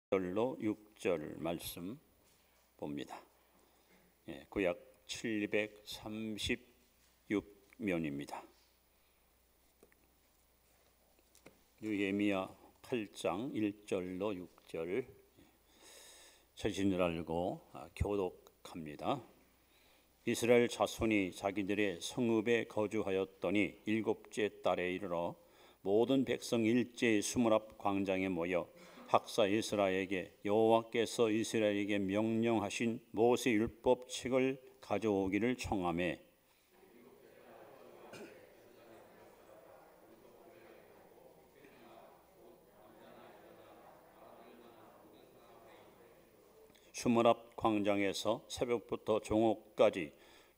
절로 6절 말씀 봅니다. 구약 736면입니다. 느헤미야 8장 1절로 6절 처신을 알고 교독합니다. 이스라엘 자손이 자기들의 성읍에 거주하였더니 일곱째 달에 이르러 모든 백성 일제히 수문 앞 광장에 모여 학사 에스라에게 여호와께서 이스라엘에게 명령하신 모세 율법 책을 가져오기를 청하매 수문 앞 광장에서 새벽부터 종옥까지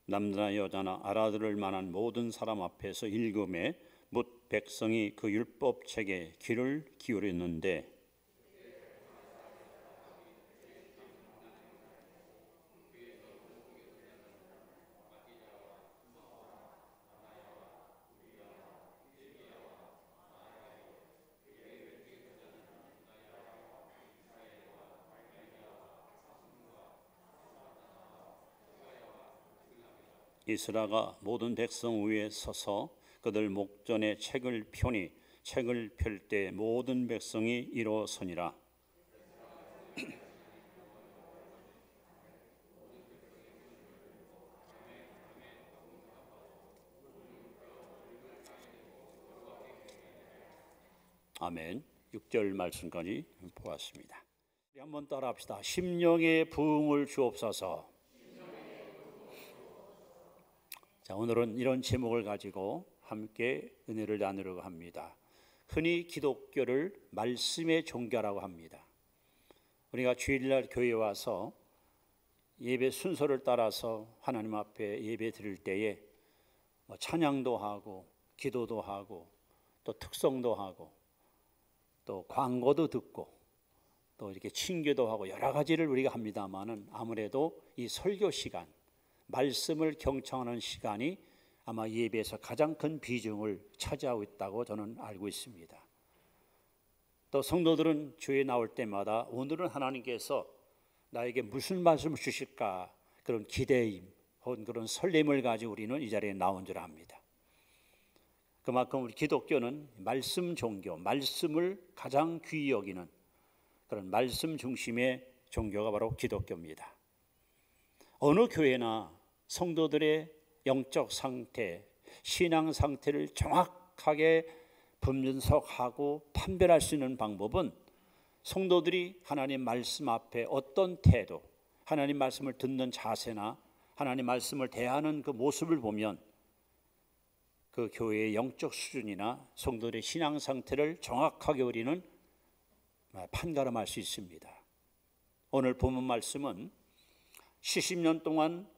남자나 여자나 알아들을 만한 모든 사람 앞에서 읽음에 뭇 백성이 그 율법 책에 귀를 기울였는데 이스라가 모든 백성 위에 서서 그들 목전에 책을 펴니 책을 펼 때 모든 백성이 일어서니라. 아멘. 6절 말씀까지 보았습니다. 우리 한번 따라합시다. 심령의 부흥을 주옵소서. 자, 오늘은 이런 제목을 가지고 함께 은혜를 나누려고 합니다. 흔히 기독교를 말씀의 종교라고 합니다. 우리가 주일날 교회에 와서 예배 순서를 따라서 하나님 앞에 예배 드릴 때에 찬양도 하고 기도도 하고 또 특성도 하고 또 광고도 듣고 또 이렇게 친교도 하고 여러 가지를 우리가 합니다만은 아무래도 이 설교 시간, 말씀을 경청하는 시간이 아마 예배에서 가장 큰 비중을 차지하고 있다고 저는 알고 있습니다. 또 성도들은 주에 나올 때마다 오늘은 하나님께서 나에게 무슨 말씀을 주실까 그런 기대임 혹은 그런 설렘을 가지고 우리는 이 자리에 나온 줄 압니다. 그만큼 우리 기독교는 말씀 종교, 말씀을 가장 귀히 여기는 그런 말씀 중심의 종교가 바로 기독교입니다. 어느 교회나 성도들의 영적 상태, 신앙 상태를 정확하게 분석하고 판별할 수 있는 방법은 성도들이 하나님 말씀 앞에 어떤 태도, 하나님 말씀을 듣는 자세나 하나님 말씀을 대하는 그 모습을 보면 그 교회의 영적 수준이나 성도들의 신앙 상태를 정확하게 우리는 판가름할 수 있습니다. 오늘 본문 말씀은 70년 동안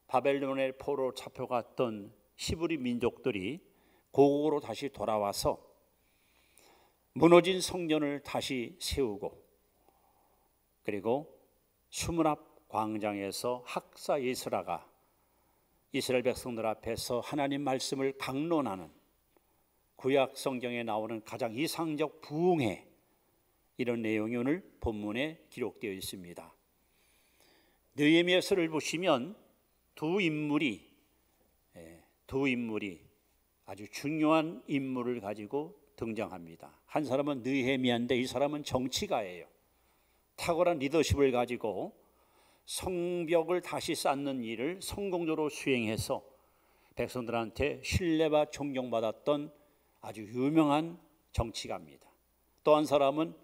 바벨론의 포로로 잡혀갔던 히브리 민족들이 고국으로 다시 돌아와서 무너진 성전을 다시 세우고 그리고 수문 앞 광장에서 학사 에스라가 이스라엘 백성들 앞에서 하나님 말씀을 강론하는 구약 성경에 나오는 가장 이상적 부흥회 이런 내용이 오늘 본문에 기록되어 있습니다. 느헤미야서를 보시면 두 인물이 아주 중요한 인물을 가지고 등장합니다. 한 사람은 느헤미야인데 이 사람은 정치가예요. 탁월한 리더십을 가지고 성벽을 다시 쌓는 일을 성공적으로 수행해서 백성들한테 신뢰와 존경받았던 아주 유명한 정치가입니다. 또 한 사람은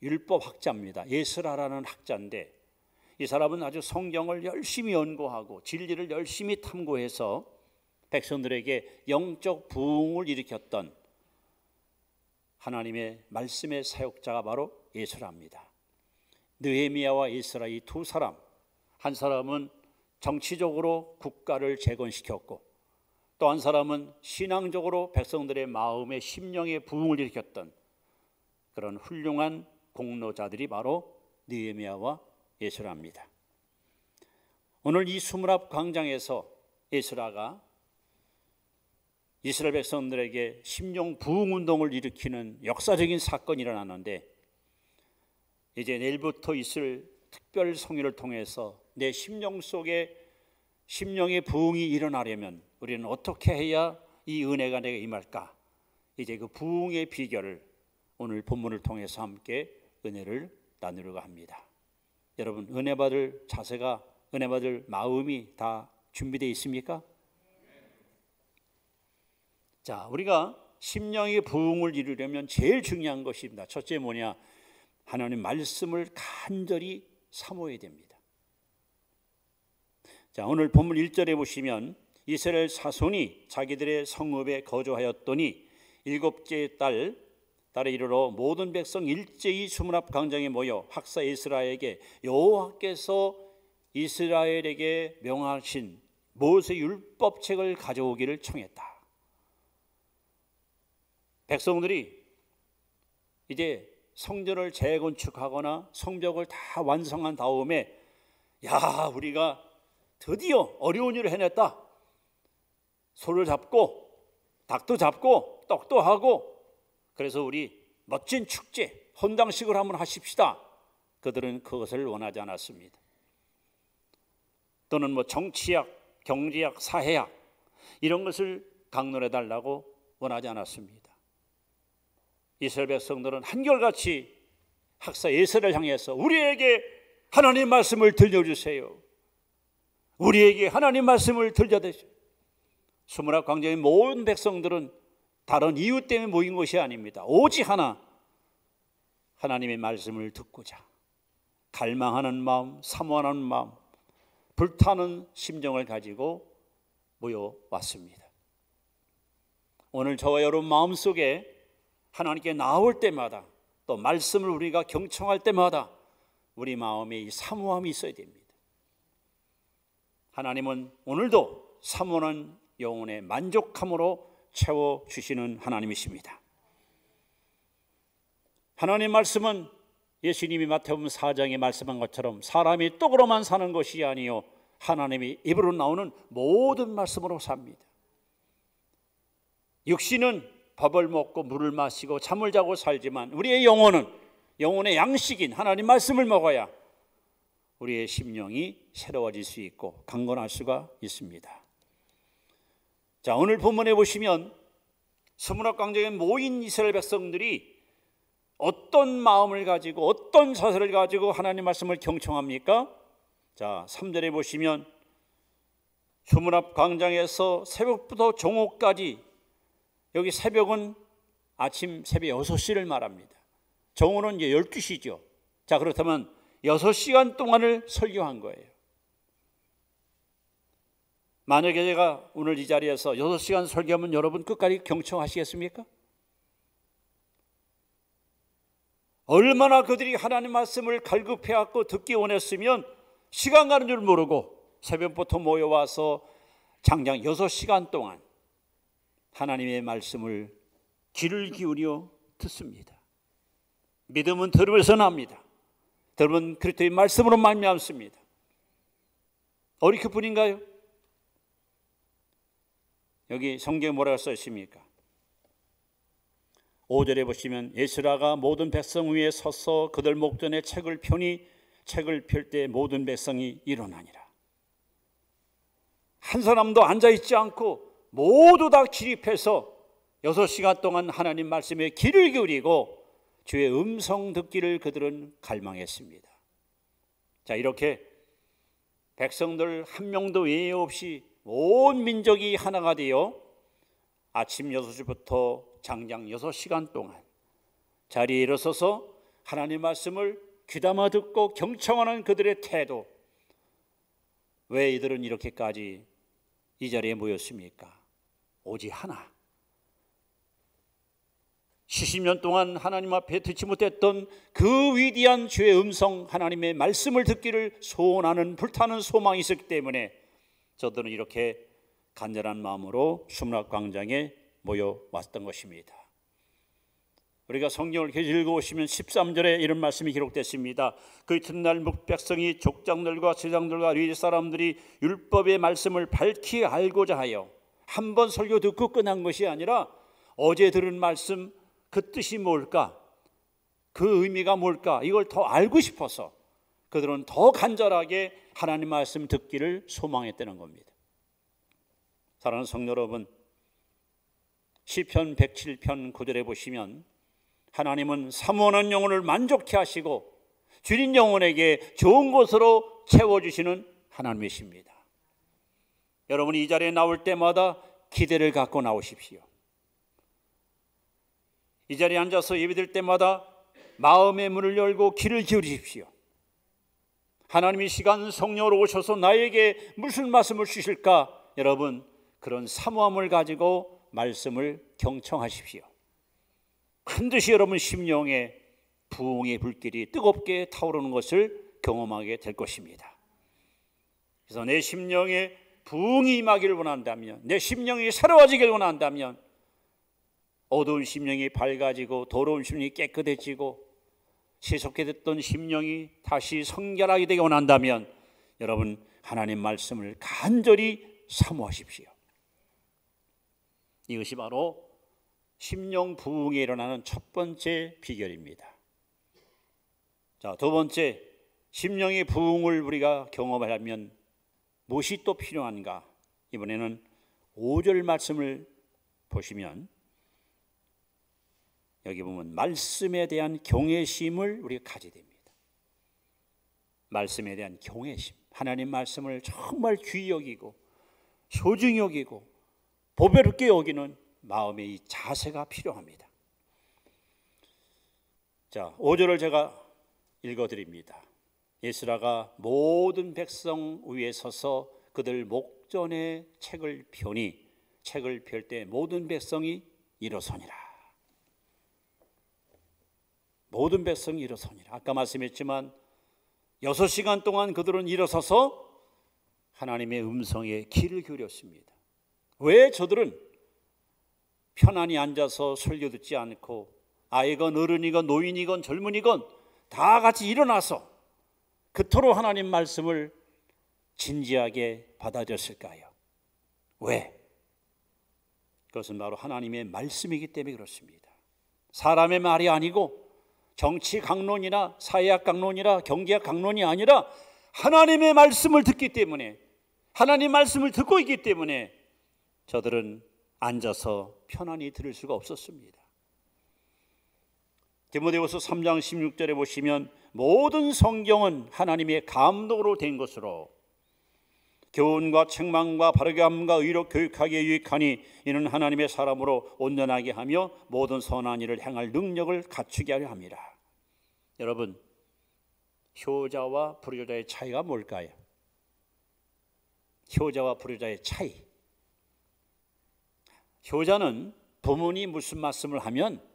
율법학자입니다. 에스라라는 학자인데 이 사람은 아주 성경을 열심히 연구하고 진리를 열심히 탐구해서 백성들에게 영적 부흥을 일으켰던 하나님의 말씀의 사역자가 바로 에스라입니다. 느헤미야와 에스라 이 두 사람, 한 사람은 정치적으로 국가를 재건시켰고 또 한 사람은 신앙적으로 백성들의 마음의 심령의 부흥을 일으켰던 그런 훌륭한 공로자들이 바로 느헤미야와 에스라입니다. 오늘 이 수문 앞 광장에서 에스라가 이스라엘 백성들에게 심령 부흥 운동을 일으키는 역사적인 사건이 일어났는데 이제 내일부터 있을 특별 성회를 통해서 내 심령 속에 심령의 부흥이 일어나려면 우리는 어떻게 해야 이 은혜가 내게 임할까? 이제 그 부흥의 비결을 오늘 본문을 통해서 함께 은혜를 나누려고 합니다. 여러분, 은혜 받을 자세가, 은혜 받을 마음이 다 준비되어 있습니까? 자, 우리가 심령의 부흥을 이루려면 제일 중요한 것입니다. 첫째 뭐냐? 하나님 말씀을 간절히 사모해야 됩니다. 자, 오늘 본문 1절에 보시면 이스라엘 사손이 자기들의 성읍에 거주하였더니 일곱째 달에 이르러 모든 백성 일제히 수문 앞 광장에 모여 학사 에스라에게 여호와께서 이스라엘에게 명하신 모세 율법책을 가져오기를 청했다. 백성들이 이제 성전을 재건축하거나 성벽을 다 완성한 다음에 야, 우리가 드디어 어려운 일을 해냈다. 소를 잡고 닭도 잡고 떡도 하고 그래서 우리 멋진 축제, 헌당식을 한번 하십시다. 그들은 그것을 원하지 않았습니다. 또는 뭐 정치학, 경제학, 사회학 이런 것을 강론해달라고 원하지 않았습니다. 이스라엘 백성들은 한결같이 학사 에스라를 향해서 우리에게 하나님 말씀을 들려주세요. 우리에게 하나님 말씀을 들려주세요. 수문 앞 광장의 모든 백성들은 다른 이유 때문에 모인 것이 아닙니다. 오직 하나님의 말씀을 듣고자 갈망하는 마음, 사모하는 마음, 불타는 심정을 가지고 모여왔습니다. 오늘 저와 여러분 마음속에 하나님께 나올 때마다 또 말씀을 우리가 경청할 때마다 우리 마음에 이 사모함이 있어야 됩니다. 하나님은 오늘도 사모하는 영혼의 만족함으로 채워주시는 하나님이십니다. 하나님 말씀은 예수님이 마태복음 4장에 말씀한 것처럼 사람이 떡으로만 사는 것이 아니요 하나님의 입으로 나오는 모든 말씀으로 삽니다. 육신은 밥을 먹고 물을 마시고 잠을 자고 살지만 우리의 영혼의 양식인 하나님 말씀을 먹어야 우리의 심령이 새로워질 수 있고 강건할 수가 있습니다. 자, 오늘 본문에 보시면 수문 앞 광장에 모인 이스라엘 백성들이 어떤 마음을 가지고 어떤 자세를 가지고 하나님 말씀을 경청합니까? 자, 3절에 보시면 수문 앞 광장에서 새벽부터 정오까지, 여기 새벽은 아침 새벽 6시를 말합니다. 정오는 이제 12시죠. 자, 그렇다면 6시간 동안을 설교한 거예요. 만약에 제가 오늘 이 자리에서 6시간 설교하면 여러분 끝까지 경청하시겠습니까? 얼마나 그들이 하나님 말씀을 갈급해왔고 듣기 원했으면 시간 가는 줄 모르고 새벽부터 모여와서 장장 6시간 동안 하나님의 말씀을 귀를 기울여 듣습니다. 믿음은 들음에서 납니다. 들음은 그리스도의 말씀으로 말미암습니다. 어리 그뿐인가요? 여기 성경에 뭐라고 써 있습니까? 5절에 보시면 에스라가 모든 백성 위에 서서 그들 목전에 책을 펴니 책을 펼 때 모든 백성이 일어나니라. 한 사람도 앉아있지 않고 모두 다 기립해서 6시간 동안 하나님 말씀에 귀를 기울이고 주의 음성 듣기를 그들은 갈망했습니다. 자, 이렇게 백성들 한 명도 예외 없이 온 민족이 하나가 되어 아침 6시부터 장장 6시간 동안 자리에 일어서서 하나님 말씀을 귀담아 듣고 경청하는 그들의 태도, 왜 이들은 이렇게까지 이 자리에 모였습니까? 오직 하나, 70년 동안 하나님 앞에 듣지 못했던 그 위대한 주의 음성, 하나님의 말씀을 듣기를 소원하는 불타는 소망이 있었기 때문에 저들은 이렇게 간절한 마음으로 수문 앞 광장에 모여왔던 것입니다. 우리가 성경을 계속 읽어보시면 13절에 이런 말씀이 기록됐습니다. 그 이튿날 백성이 족장들과 제장들과 레위 사람들이 율법의 말씀을 밝히 알고자 하여 한 번 설교 듣고 끝난 것이 아니라 어제 들은 말씀 그 뜻이 뭘까? 그 의미가 뭘까? 이걸 더 알고 싶어서 그들은 더 간절하게 하나님 말씀 듣기를 소망했다는 겁니다. 사랑하는 성도 여러분, 시편 107편 9절에 보시면 하나님은 사모하는 영혼을 만족케 하시고 줄인 영혼에게 좋은 것으로 채워주시는 하나님이십니다. 여러분이 이 자리에 나올 때마다 기대를 갖고 나오십시오. 이 자리에 앉아서 예배드릴 때마다 마음의 문을 열고 귀를 기울이십시오. 하나님이 시간 성령으로 오셔서 나에게 무슨 말씀을 주실까? 여러분, 그런 사모함을 가지고 말씀을 경청하십시오. 반드시 여러분 심령에 부흥의 불길이 뜨겁게 타오르는 것을 경험하게 될 것입니다. 그래서 내 심령에 부흥이 임하기를 원한다면, 내 심령이 새로워지기를 원한다면, 어두운 심령이 밝아지고 더러운 심령이 깨끗해지고 세속게 됐던 심령이 다시 성결하게 되기 원한다면 여러분, 하나님 말씀을 간절히 사모하십시오. 이것이 바로 심령 부흥에 일어나는 첫 번째 비결입니다. 자, 두 번째, 심령의 부흥을 우리가 경험하려면 무엇이 또 필요한가? 이번에는 5절 말씀을 보시면 여기 보면 말씀에 대한 경외심을 우리가 가지게 됩니다. 말씀에 대한 경외심, 하나님 말씀을 정말 귀히 여기고 소중히 여기고 보배롭게 여기는 마음의 이 자세가 필요합니다. 자, 5절을 제가 읽어드립니다. 에스라가 모든 백성 위에 서서 그들 목전에 책을 펴니 책을 펼 때 모든 백성이 일어서니라. 모든 백성이 일어서니라. 아까 말씀했지만 6시간 동안 그들은 일어서서 하나님의 음성에 귀를 기울였습니다. 왜 저들은 편안히 앉아서 설교 듣지 않고 아이건 어른이건 노인이건 젊은이건 다 같이 일어나서 그토록 하나님 말씀을 진지하게 받아들였을까요? 왜? 그것은 바로 하나님의 말씀이기 때문에 그렇습니다. 사람의 말이 아니고 정치 강론이나 사회학 강론이나 경제학 강론이 아니라 하나님의 말씀을 듣기 때문에, 하나님 말씀을 듣고 있기 때문에 저들은 앉아서 편안히 들을 수가 없었습니다. 디모데후서 3장 16절에 보시면 모든 성경은 하나님의 감동으로 된 것으로 교훈과 책망과 바르게 함과 의로 교육하기에 유익하니 이는 하나님의 사람으로 온전하게 하며 모든 선한 일을 행할 능력을 갖추게 하려 함이라. 여러분, 효자와 불효자의 차이가 뭘까요? 효자와 불효자의 차이. 효자는 부모니 무슨 말씀을 하면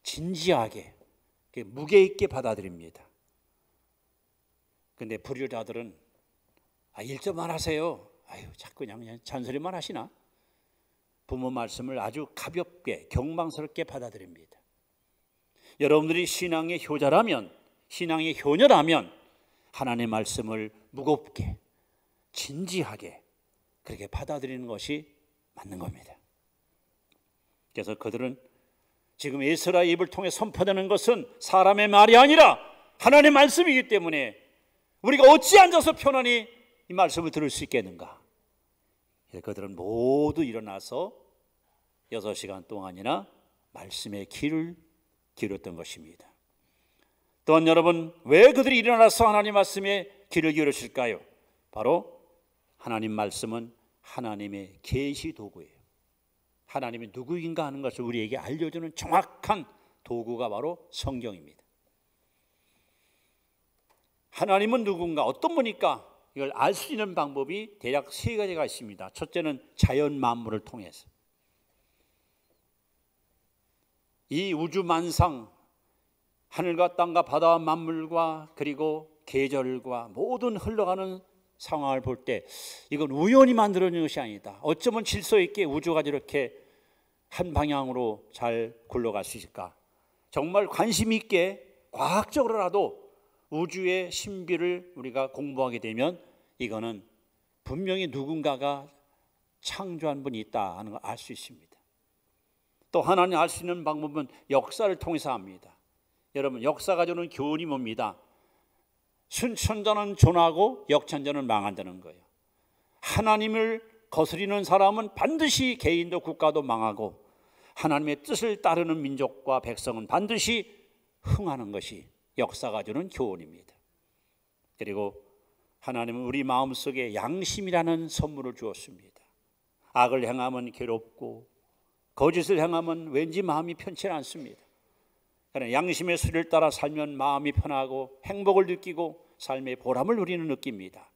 진지하게 무게 있게 받아들입니다. 그런데 불효자들은 일 좀 안 하세요. 자꾸 그냥 잔소리만 하시나? 부모 말씀을 아주 가볍게 경망스럽게 받아들입니다. 여러분들이 신앙의 효자라면, 신앙의 효녀라면 하나님의 말씀을 무겁게 진지하게 그렇게 받아들이는 것이 맞는 겁니다. 그래서 그들은 지금 에스라의 입을 통해 선포되는 것은 사람의 말이 아니라 하나님의 말씀이기 때문에 우리가 어찌 앉아서 편안히 이 말씀을 들을 수 있겠는가? 그들은 모두 일어나서 6시간 동안이나 말씀에 귀를 기울였던 것입니다. 또한 여러분, 왜 그들이 일어나서 하나님 말씀에 귀를 기울였을까요? 바로 하나님 말씀은 하나님의 계시 도구예요. 하나님이 누구인가 하는 것을 우리에게 알려주는 정확한 도구가 바로 성경입니다. 하나님은 누군가, 어떤 분일까? 이걸 알 수 있는 방법이 대략 3가지가 있습니다. 첫째는 자연 만물을 통해서. 이 우주 만상, 하늘과 땅과 바다와 만물과 그리고 계절과 모든 흘러가는 상황을 볼 때 이건 우연히 만들어진 것이 아니다. 어쩌면 질서 있게 우주가 이렇게 한 방향으로 잘 굴러갈 수 있을까? 정말 관심 있게 과학적으로라도 우주의 신비를 우리가 공부하게 되면 이거는 분명히 누군가가 창조한 분이 있다 하는 걸 알 수 있습니다. 또 하나님 알 수 있는 방법은 역사를 통해서 합니다. 여러분, 역사가 주는 교훈이 뭡니다? 순천자는 존하고 역천자는 망한다는 거예요. 하나님을 거스리는 사람은 반드시 개인도 국가도 망하고 하나님의 뜻을 따르는 민족과 백성은 반드시 흥하는 것이 역사가 주는 교훈입니다. 그리고 하나님은 우리 마음속에 양심이라는 선물을 주었습니다. 악을 행하면 괴롭고 거짓을 행하면 왠지 마음이 편치 않습니다. 그러나 양심의 수를 따라 살면 마음이 편하고 행복을 느끼고 삶의 보람을 우리는 느낍니다.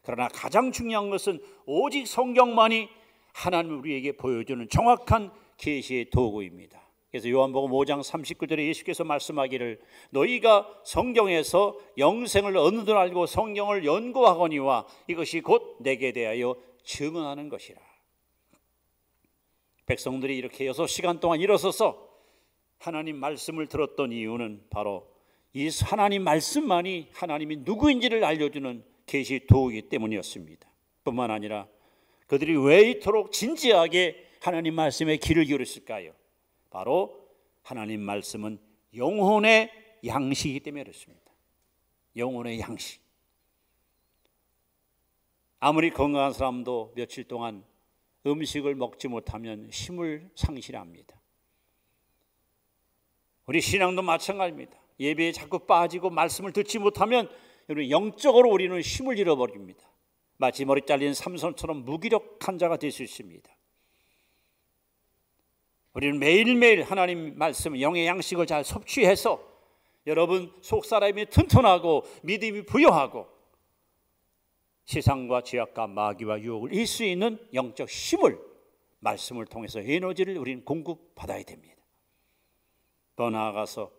그러나 가장 중요한 것은 오직 성경만이 하나님 우리에게 보여주는 정확한 계시의 도구입니다. 그래서 요한복음 5장 39절에 예수께서 말씀하기를 너희가 성경에서 영생을 어느덧 알고 성경을 연구하거니와 이것이 곧 내게 대하여 증언하는 것이라. 백성들이 이렇게 6시간 동안 일어서서 하나님 말씀을 들었던 이유는 바로 이 하나님 말씀만이 하나님이 누구인지를 알려주는 계시 도구이기 때문이었습니다. 뿐만 아니라 그들이 왜 이토록 진지하게 하나님 말씀에 귀를 기울였을까요? 바로 하나님 말씀은 영혼의 양식이기 때문에 그렇습니다. 영혼의 양식. 아무리 건강한 사람도 며칠 동안 음식을 먹지 못하면 힘을 상실합니다. 우리 신앙도 마찬가지입니다. 예배에 자꾸 빠지고 말씀을 듣지 못하면 영적으로 우리는 힘을 잃어버립니다. 마치 머리 잘린 삼손처럼 무기력한 자가 될 수 있습니다. 우리는 매일매일 하나님 말씀, 영의 양식을 잘 섭취해서 여러분 속사람이 튼튼하고 믿음이 부여하고 세상과 죄악과 마귀와 유혹을 이길 수 있는 영적 힘을 말씀을 통해서 에너지를 우리는 공급받아야 됩니다. 더 나아가서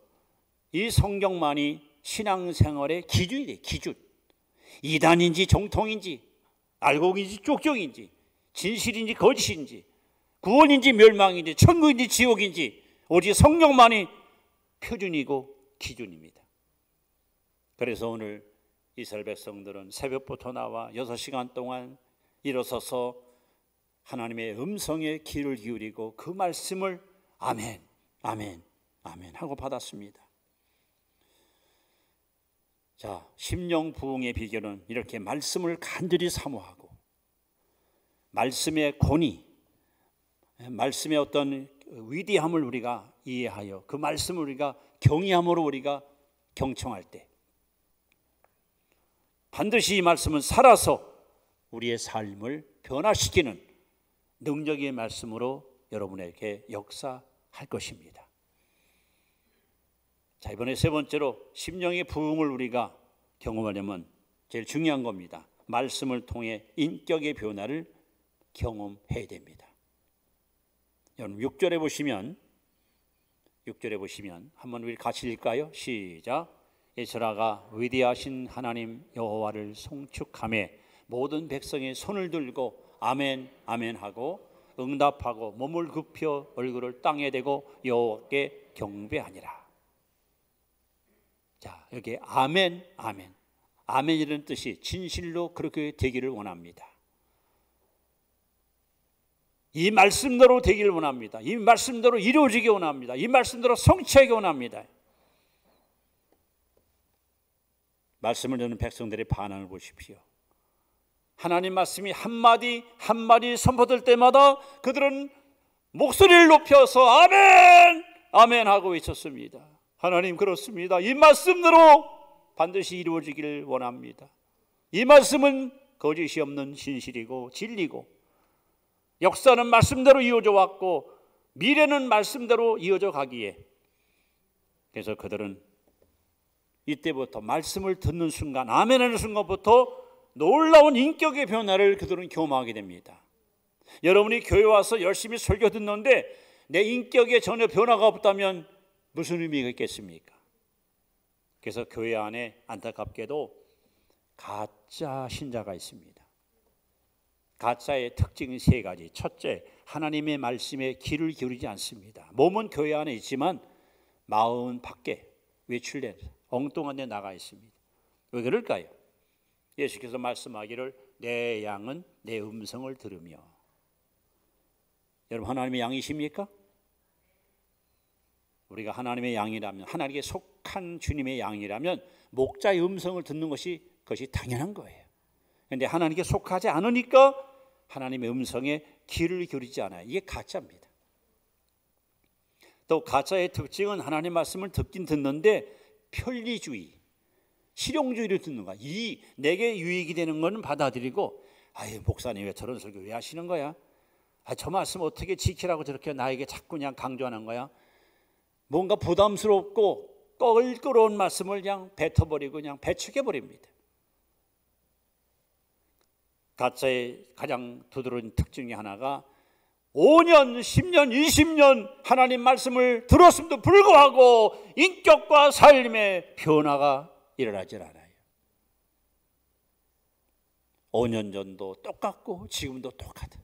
이 성경만이 신앙생활의 기준이에요. 기준. 이단인지 정통인지 알곡인지 쪽쪽인지 진실인지 거짓인지 구원인지 멸망인지 천국인지 지옥인지 오직 성경만이 표준이고 기준입니다. 그래서 오늘 이스라엘 백성들은 새벽부터 나와 6시간 동안 일어서서 하나님의 음성에 귀를 기울이고 그 말씀을 아멘, 아멘, 아멘 하고 받았습니다. 자, 심령 부흥의 비결은 이렇게 말씀을 간절히 사모하고 말씀의 권위, 말씀의 어떤 위대함을 우리가 이해하여 그 말씀을 우리가 경외함으로 우리가 경청할 때 반드시 이 말씀은 살아서 우리의 삶을 변화시키는 능력의 말씀으로 여러분에게 역사할 것입니다. 자, 이번에 세 번째로 심령의 부흥을 우리가 경험하려면 제일 중요한 겁니다. 말씀을 통해 인격의 변화를 경험해야 됩니다. 여러분 6절에 보시면 한번 우리 같이 읽을까요? 시작. 에스라가 위대하신 하나님 여호와를 송축하며 모든 백성이 손을 들고 아멘 아멘 하고 응답하고 몸을 굽혀 얼굴을 땅에 대고 여호와께 경배하니라. 자, 여기 아멘 아멘 아멘이라는 뜻이 진실로 그렇게 되기를 원합니다. 이 말씀대로 되기를 원합니다. 이 말씀대로 이루어지기 원합니다. 이 말씀대로 성취하기 원합니다. 말씀을 듣는 백성들의 반응을 보십시오. 하나님 말씀이 한마디 한마디 선포될 때마다 그들은 목소리를 높여서 아멘 아멘 하고 있었습니다. 하나님 그렇습니다. 이 말씀대로 반드시 이루어지기를 원합니다. 이 말씀은 거짓이 없는 진실이고 진리고 역사는 말씀대로 이어져 왔고 미래는 말씀대로 이어져 가기에 그래서 그들은 이때부터 말씀을 듣는 순간 아멘하는 순간부터 놀라운 인격의 변화를 그들은 경험하게 됩니다. 여러분이 교회 와서 열심히 설교 듣는데 내 인격에 전혀 변화가 없다면 무슨 의미가 있겠습니까? 그래서 교회 안에 안타깝게도 가짜 신자가 있습니다. 가짜의 특징은 세 가지. 첫째, 하나님의 말씀에 귀를 기울이지 않습니다. 몸은 교회 안에 있지만 마음은 밖에 외출된 엉뚱한 데 나가 있습니다. 왜 그럴까요? 예수께서 말씀하기를 내 양은 내 음성을 들으며. 여러분 하나님의 양이십니까? 우리가 하나님의 양이라면, 하나님께 속한 주님의 양이라면 목자의 음성을 듣는 그것이 당연한 거예요. 그런데 하나님께 속하지 않으니까 하나님의 음성에 귀를 기울이지 않아요. 이게 가짜입니다. 또 가짜의 특징은 하나님 말씀을 듣긴 듣는데 편리주의, 실용주의를 듣는 거야. 이 내게 유익이 되는 거는 받아들이고, 아유 목사님 왜 저런 설교 왜 하시는 거야? 저 말씀 어떻게 지키라고 저렇게 나에게 자꾸 그냥 강조하는 거야? 뭔가 부담스럽고 껄끄러운 말씀을 그냥 뱉어버리고 그냥 배척해버립니다. 가짜의 가장 두드러진 특징 중에 하나가 5년, 10년, 20년 하나님 말씀을 들었음에도 불구하고 인격과 삶의 변화가 일어나질 않아요. 5년 전도 똑같고 지금도 똑같아.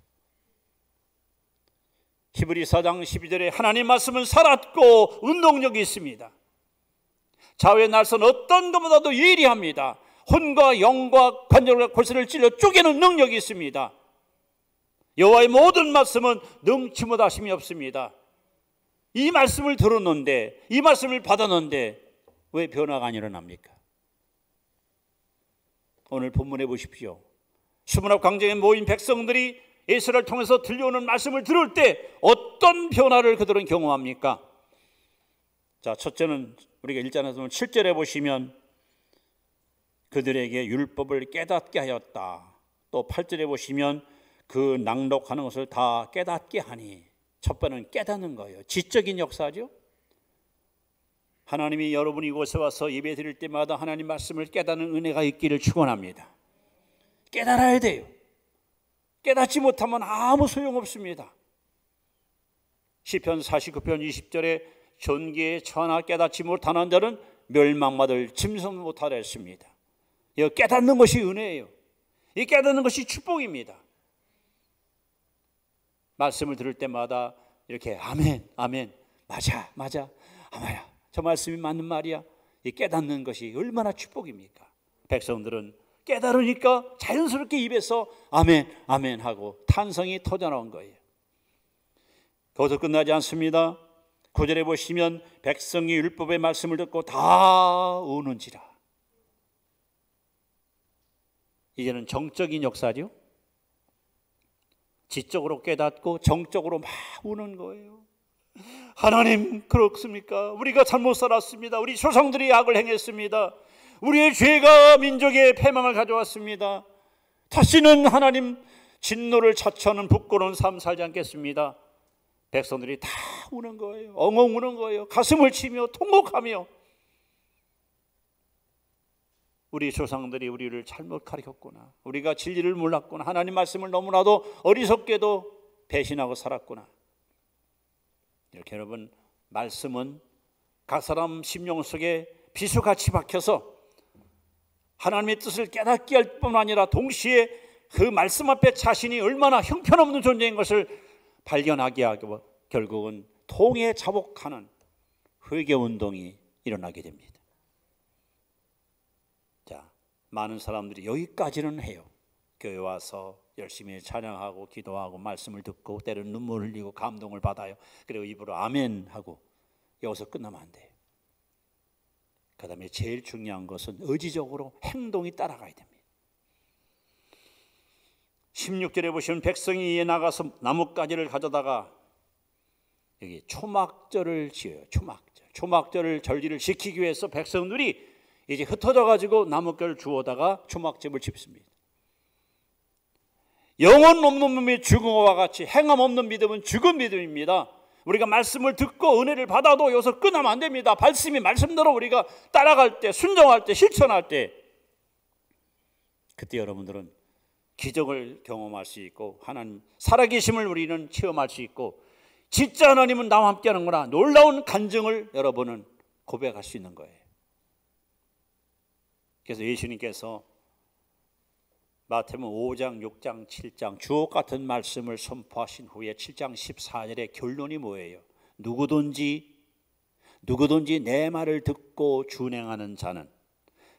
히브리 4장 12절에 하나님 말씀은 살았고 운동력이 있습니다. 좌우의 날선 어떤 것보다도 예리합니다. 혼과 영과 관절과 골수를 찔러 쪼개는 능력이 있습니다. 여호와의 모든 말씀은 능치 못하심이 없습니다. 이 말씀을 들었는데, 이 말씀을 받았는데 왜 변화가 안 일어납니까? 오늘 본문에 보십시오. 수문앞 광장에 모인 백성들이 예수를 통해서 들려오는 말씀을 들을 때 어떤 변화를 그들은 경험합니까? 자, 첫째는 우리가 1장에서 7절에 보시면 그들에게 율법을 깨닫게 하였다. 또 8절에 보시면 그 낭독하는 것을 다 깨닫게 하니, 첫 번은 깨닫는 거예요. 지적인 역사죠. 하나님이 여러분이 이곳에 와서 예배 드릴 때마다 하나님 말씀을 깨닫는 은혜가 있기를 축원합니다. 깨달아야 돼요. 깨닫지 못하면 아무 소용없습니다. 시편 49편 20절에 존귀에 처하나 깨닫지 못하는 자는 멸망받을 짐승 못하라 했습니다. 이 깨닫는 것이 은혜예요. 이 깨닫는 것이 축복입니다. 말씀을 들을 때마다 이렇게 아멘, 아멘, 맞아, 맞아, 아마야, 저 말씀이 맞는 말이야. 이 깨닫는 것이 얼마나 축복입니까? 백성들은 깨달으니까 자연스럽게 입에서 아멘, 아멘 하고 탄성이 터져나온 거예요. 거기서 끝나지 않습니다. 9절에 보시면 백성이 율법의 말씀을 듣고 다 우는지라. 이제는 정적인 역사죠. 지적으로 깨닫고 정적으로 막 우는 거예요. 하나님, 그렇습니까? 우리가 잘못 살았습니다. 우리 조상들이 악을 행했습니다. 우리의 죄가 민족의 패망을 가져왔습니다. 다시는 하나님 진노를 자처하는 부끄러운 삶 살지 않겠습니다. 백성들이 다 우는 거예요. 엉엉 우는 거예요. 가슴을 치며 통곡하며 우리 조상들이 우리를 잘못 가르쳤구나. 우리가 진리를 몰랐구나. 하나님 말씀을 너무나도 어리석게도 배신하고 살았구나. 이렇게 여러분, 말씀은 각 사람 심령 속에 비수같이 박혀서 하나님의 뜻을 깨닫게 할 뿐 아니라 동시에 그 말씀 앞에 자신이 얼마나 형편없는 존재인 것을 발견하게 하고 결국은 통에 자복하는 회개운동이 일어나게 됩니다. 자, 많은 사람들이 여기까지는 해요. 교회 와서 열심히 찬양하고 기도하고 말씀을 듣고 때로는 눈물을 흘리고 감동을 받아요. 그리고 입으로 아멘 하고 여기서 끝나면 안 돼요. 그 다음에 제일 중요한 것은 의지적으로 행동이 따라가야 됩니다. 16절에 보시면 백성이 이에 나가서 나뭇가지를 가져다가 여기 초막절을 지어요. 초막절을 절기를 지키기 위해서 백성들이 이제 흩어져 가지고 나뭇가지를 주워다가 초막집을 짓습니다. 영혼 없는 믿음이 죽은 것과 같이 행함 없는 믿음은 죽은 믿음입니다. 우리가 말씀을 듣고 은혜를 받아도 여기서 끝나면 안 됩니다. 말씀이 말씀대로 우리가 따라갈 때, 순종할 때, 실천할 때 그때 여러분들은 기적을 경험할 수 있고 하나님 살아계심을 우리는 체험할 수 있고 진짜 하나님은 나와 함께 하는구나, 놀라운 간증을 여러분은 고백할 수 있는 거예요. 그래서 예수님께서 마태복음 5장, 6장, 7장 주옥 같은 말씀을 선포하신 후에 7장 14절의 결론이 뭐예요? 누구든지 내 말을 듣고 준행하는 자는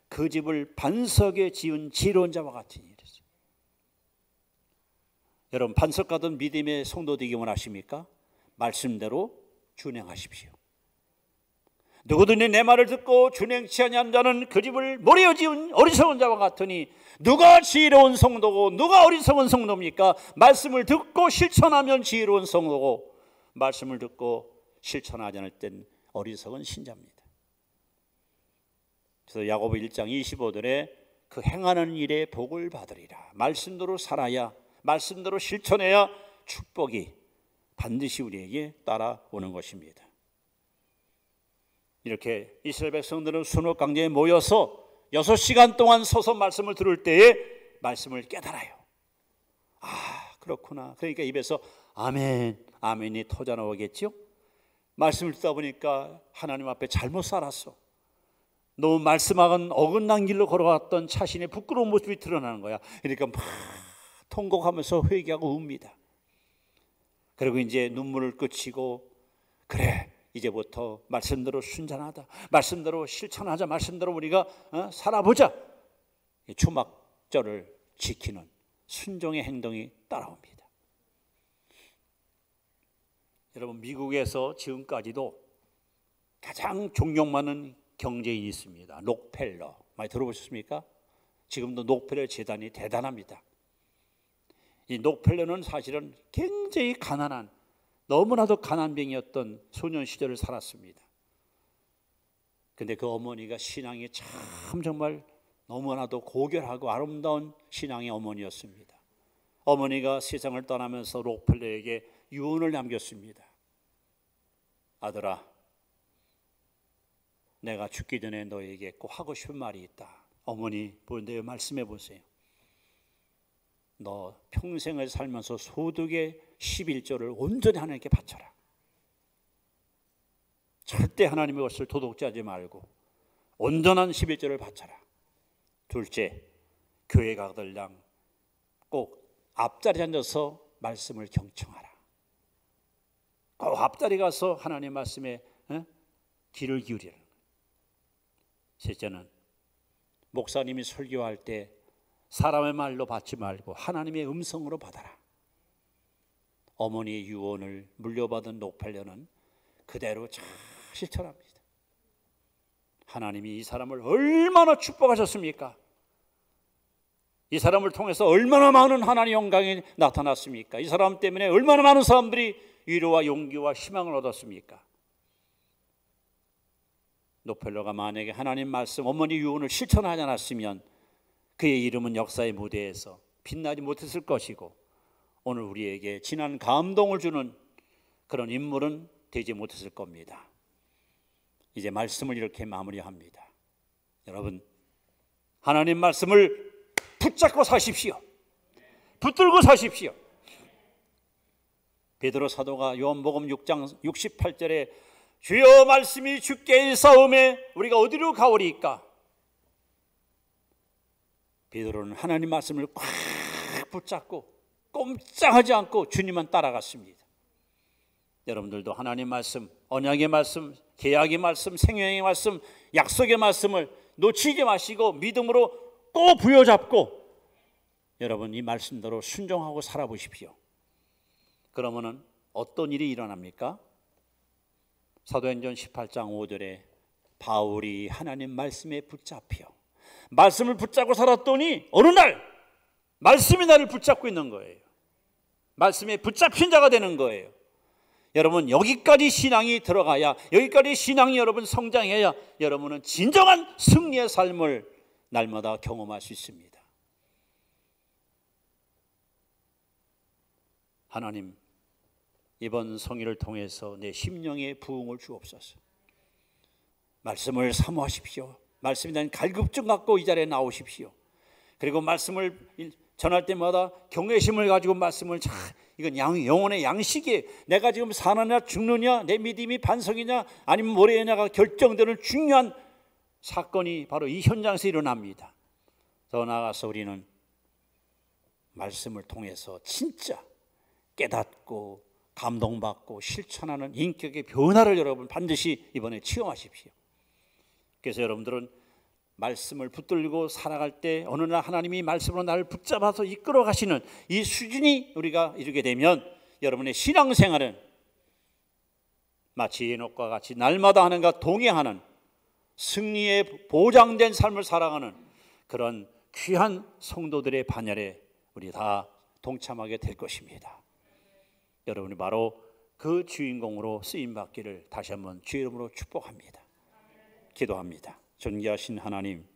그 집을 반석에 지은 지혜로운 자와 같으니 이랬어요. 여러분, 반석 같은 믿음의 성도 되기 원하십니까? 말씀대로 준행하십시오. 누구든지 내 말을 듣고 준행치 아니한 자는 그 집을 모래에 지은 어리석은 자와 같으니 누가 지혜로운 성도고 누가 어리석은 성도입니까? 말씀을 듣고 실천하면 지혜로운 성도고 말씀을 듣고 실천하지 않을 땐 어리석은 신자입니다. 그래서 야고보 1장 25절에 그 행하는 일에 복을 받으리라. 말씀대로 살아야, 말씀대로 실천해야 축복이 반드시 우리에게 따라오는 것입니다. 이렇게 이스라엘 백성들은 순옥 강제에 모여서 6시간 동안 서서 말씀을 들을 때에 말씀을 깨달아요. 아, 그렇구나. 그러니까 입에서 아멘, 아멘이 터져 나오겠죠. 말씀을 듣다 보니까 하나님 앞에 잘못 살았어. 너무 말씀하고는 어긋난 길로 걸어왔던 자신의 부끄러운 모습이 드러나는 거야. 그러니까 막 통곡하면서 회개하고 웁니다. 그리고 이제 눈물을 그치고 그래, 이제부터 말씀대로 순전하다, 말씀대로 실천하자, 말씀대로 우리가 살아보자. 초막절을 지키는 순종의 행동이 따라옵니다. 여러분, 미국에서 지금까지도 가장 존경받는 경제인이 있습니다. 록펠러, 많이 들어보셨습니까? 지금도 록펠러 재단이 대단합니다. 이 록펠러는 사실은 굉장히 가난한, 너무나도 가난뱅이였던 소년 시절을 살았습니다. 근데 그 어머니가 신앙이 참 정말 너무나도 고결하고 아름다운 신앙의 어머니였습니다. 어머니가 세상을 떠나면서 록펠러에게 유언을 남겼습니다. 아들아, 내가 죽기 전에 너에게 꼭 하고 싶은 말이 있다. 어머니, 내 말씀해 보세요. 너 평생을 살면서 소득의 11조를 온전히 하나님께 바쳐라. 절대 하나님의 것을 도둑질하지 말고 온전한 11조를 바쳐라. 둘째, 교회 가들랑 꼭 앞자리에 앉아서 말씀을 경청하라. 꼭 앞자리 가서 하나님의 말씀에 귀를 기울이라. 셋째는 목사님이 설교할 때 사람의 말로 받지 말고 하나님의 음성으로 받아라. 어머니의 유언을 물려받은 록펠러는 그대로 잘 실천합니다. 하나님이 이 사람을 얼마나 축복하셨습니까? 이 사람을 통해서 얼마나 많은 하나님의 영광이 나타났습니까? 이 사람 때문에 얼마나 많은 사람들이 위로와 용기와 희망을 얻었습니까? 록펠러가 만약에 하나님 말씀, 어머니 유언을 실천하지 않았으면 그의 이름은 역사의 무대에서 빛나지 못했을 것이고 오늘 우리에게 진한 감동을 주는 그런 인물은 되지 못했을 겁니다. 이제 말씀을 이렇게 마무리합니다. 여러분, 하나님 말씀을 붙잡고 사십시오. 붙들고 사십시오. 베드로 사도가 요한복음 6장 68절에 주여 말씀이 주께 있사오매 우리가 어디로 가오리이까? 베드로는 하나님 말씀을 꽉 붙잡고 꼼짝하지 않고 주님만 따라갔습니다. 여러분들도 하나님 말씀, 언약의 말씀, 계약의 말씀, 생명의 말씀, 약속의 말씀을 놓치지 마시고 믿음으로 꼭 부여잡고 여러분 이 말씀대로 순종하고 살아보십시오. 그러면은 어떤 일이 일어납니까? 사도행전 18장 5절에 바울이 하나님 말씀에 붙잡혀 말씀을 붙잡고 살았더니 어느 날 말씀이 나를 붙잡고 있는 거예요. 말씀에 붙잡힌 자가 되는 거예요. 여러분, 여기까지 신앙이 들어가야, 여기까지 신앙이 여러분 성장해야 여러분은 진정한 승리의 삶을 날마다 경험할 수 있습니다. 하나님, 이번 성의를 통해서 내 심령의 부흥을 주옵소서. 말씀을 사모하십시오. 말씀에 대한 갈급증 갖고 이 자리에 나오십시오. 그리고 말씀을 전할 때마다 경외심을 가지고 말씀을 이건 영혼의 양식이에요. 내가 지금 사느냐 죽느냐, 내 믿음이 반석이냐 아니면 모래냐가 결정되는 중요한 사건이 바로 이 현장에서 일어납니다. 더 나아가서 우리는 말씀을 통해서 진짜 깨닫고 감동받고 실천하는 인격의 변화를 여러분 반드시 이번에 체험하십시오. 그래서 여러분들은 말씀을 붙들고 살아갈 때 어느 날 하나님이 말씀으로 나를 붙잡아서 이끌어 가시는 이 수준이 우리가 이루게 되면 여러분의 신앙생활은 마치 에녹과 같이 날마다 하나님과 동행하는 승리에 보장된 삶을 살아가는 그런 귀한 성도들의 반열에 우리 다 동참하게 될 것입니다. 여러분이 바로 그 주인공으로 쓰임받기를 다시 한번 주의 이름으로 축복합니다. 기도합니다. 존귀하신 하나님,